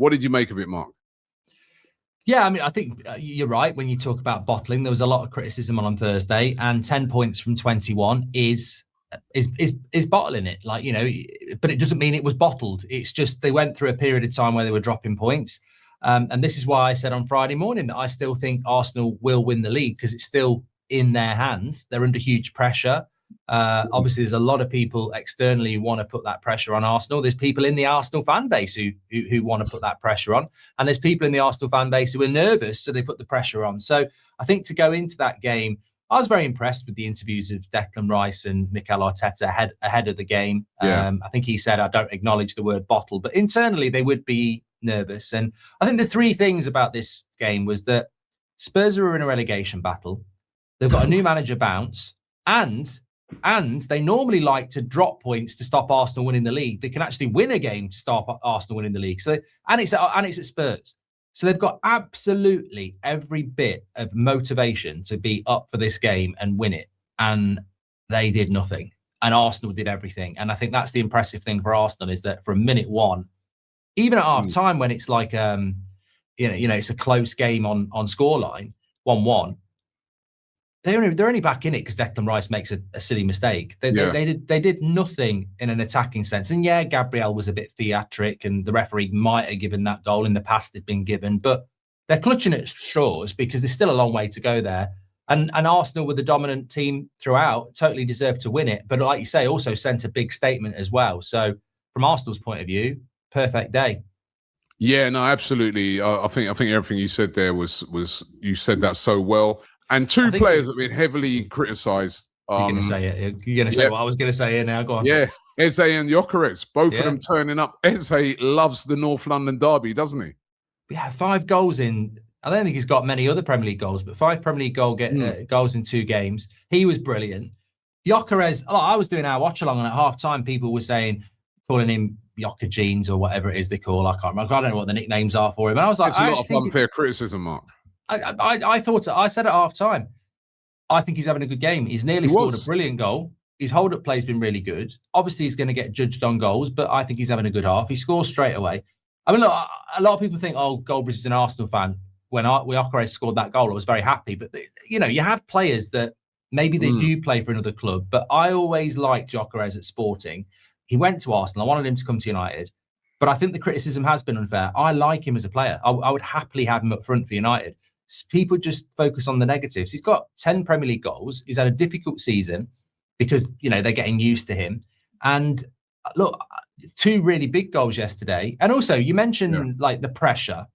What did you make of it, Mark? Yeah, I mean, I think you're right when you talk about bottling. There was a lot of criticism on Thursday, and 10 points from 21 is bottling it. Like, you know, but it doesn't mean it was bottled. It's just they went through a period of time where they were dropping points. And this is why I said on Friday morning that I still think Arsenal will win the league because it's still in their hands. They're under huge pressure. Obviously, there's a lot of people externally who want to put that pressure on Arsenal. There's people in the Arsenal fan base who want to put that pressure on. And there's people in the Arsenal fan base who are nervous, so they put the pressure on. So I think to go into that game, I was very impressed with the interviews of Declan Rice and Mikel Arteta ahead of the game. Yeah. I think he said, I don't acknowledge the word bottle, but internally they would be nervous. And I think the three things about this game was that Spurs are in a relegation battle. They've got a new manager bounce, and they normally like to drop points to stop Arsenal winning the league. They can actually win a game to stop Arsenal winning the league. So and it's at Spurs. So they've got absolutely every bit of motivation to be up for this game and win it. And they did nothing. And Arsenal did everything. And I think that's the impressive thing for Arsenal is that from minute one, even at half time when it's like it's a close game on scoreline, 1-1. They're only back in it because Declan Rice makes a silly mistake. They did nothing in an attacking sense. And yeah, Gabriel was a bit theatric, and the referee might have given that goal in the past. They'd been given, but they're clutching at straws because there's still a long way to go there. And Arsenal were the dominant team throughout, totally deserved to win it. But like you say, also sent a big statement as well. So from Arsenal's point of view, perfect day. Yeah, no, absolutely. I think everything you said there was you said that so well. And two players have been heavily criticised. You're going to say it. You're going to say what I was going to say here now. Go on. Yeah, Eze and Gyökeres, both of them turning up. Eze loves the North London derby, doesn't he? Yeah, 5 goals in. I don't think he's got many other Premier League goals, but 5 Premier League goals in 2 games. He was brilliant. Gyökeres, I was doing our watch along, and at half time, people were calling him Yoka Jeans or whatever it is they call. I can't remember. I don't know what the nicknames are for him. And I was like, it's a lot of unfair criticism, Mark. I said at half time, I think he's having a good game. He's nearly scored a brilliant goal. His hold-up play's been really good. Obviously, he's going to get judged on goals, but I think he's having a good half. He scores straight away. I mean, look, a lot of people think, Goldbridge is an Arsenal fan. When Gyökeres scored that goal, I was very happy. But, you have players that maybe they do play for another club, but I always liked Gyökeres at Sporting. He went to Arsenal. I wanted him to come to United. But I think the criticism has been unfair. I like him as a player. I would happily have him up front for United. People just focus on the negatives. He's got 10 Premier League goals. He's had a difficult season because, they're getting used to him. And look, 2 really big goals yesterday. And also, you mentioned like the pressure.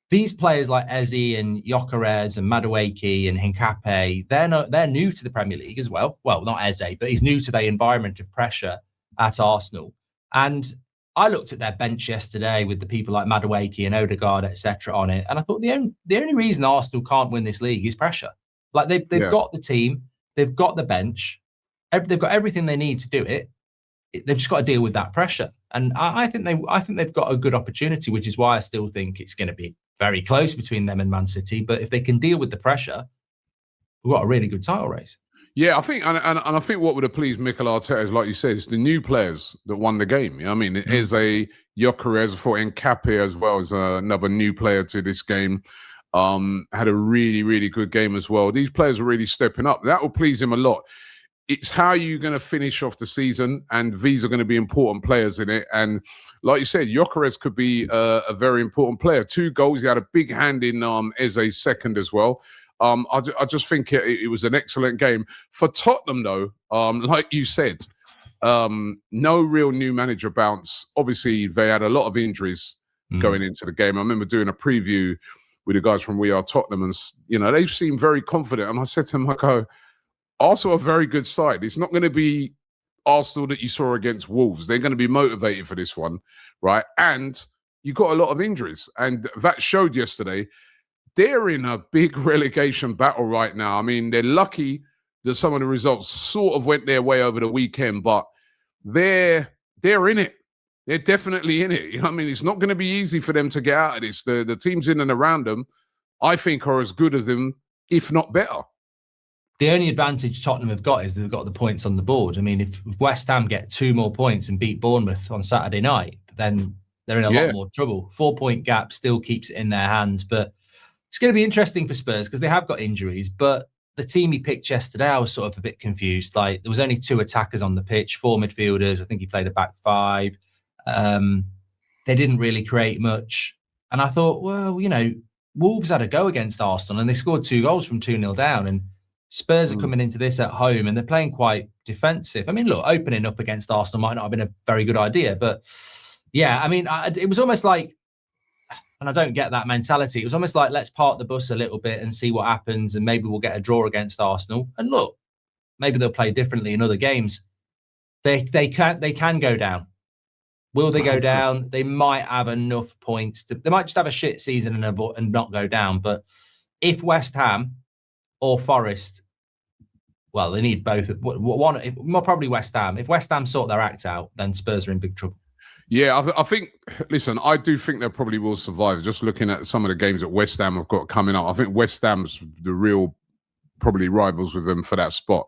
These players like Eze and Gyökeres and Madueke and Hincapié, they're new to the Premier League as well. Well, not Eze, but he's new to the environment of pressure at Arsenal. And I looked at their bench yesterday with the people like Madueke and Odegaard, etc. on it, and I thought the only reason Arsenal can't win this league is pressure. Like they've got the team, they've got the bench, they've got everything they need to do it. They've just got to deal with that pressure, and I think they've got a good opportunity, which is why I still think it's going to be very close between them and Man City. But if they can deal with the pressure, we've got a really good title race. Yeah, I think, and I think what would have pleased Mikel Arteta is, like you said, it's the new players that won the game. I mean, it is a Gyökeres for Hincapié as well as another new player to this game. Had a really, really good game as well. These players are really stepping up. That will please him a lot. It's how you're going to finish off the season, and these are going to be important players in it. And like you said, Gyökeres could be a very important player. 2 goals. He had a big hand in Eze's second as well. I just think it was an excellent game. For Tottenham, though, like you said, no real new manager bounce. Obviously, they had a lot of injuries going into the game. I remember doing a preview with the guys from We Are Tottenham, and they seemed very confident. And I said to them, Arsenal are a very good side. It's not going to be Arsenal that you saw against Wolves. They're going to be motivated for this one, right? And you got a lot of injuries, and that showed yesterday. They're in a big relegation battle right now. I mean, they're lucky that some of the results sort of went their way over the weekend, but they're in it. They're definitely in it. I mean, it's not going to be easy for them to get out of this. The teams in and around them, I think, are as good as them, if not better. The only advantage Tottenham have got is they've got the points on the board. I mean, if West Ham get 2 more points and beat Bournemouth on Saturday night, then they're in a lot more trouble. 4-point gap still keeps it in their hands, but it's going to be interesting for Spurs because they have got injuries. But the team he picked yesterday, I was sort of a bit confused. Like, there was only 2 attackers on the pitch, 4 midfielders. I think he played a back 5. They didn't really create much. And I thought, well, you know, Wolves had a go against Arsenal and they scored 2 goals from 2-0 down. And Spurs are coming into this at home and they're playing quite defensive. I mean, look, opening up against Arsenal might not have been a very good idea. But yeah, I mean, it was almost like, and I don't get that mentality. It was almost like, let's park the bus a little bit and see what happens. And maybe we'll get a draw against Arsenal. And look, maybe they'll play differently in other games. They can go down. Will they go down? They might have enough points they might just have a shit season and not go down. But if West Ham or Forest, well, they need both. More probably West Ham. If West Ham sort their act out, then Spurs are in big trouble. Yeah, I think, listen, I do think they probably will survive. Just looking at some of the games that West Ham have got coming up, I think West Ham's the real probably rivals with them for that spot.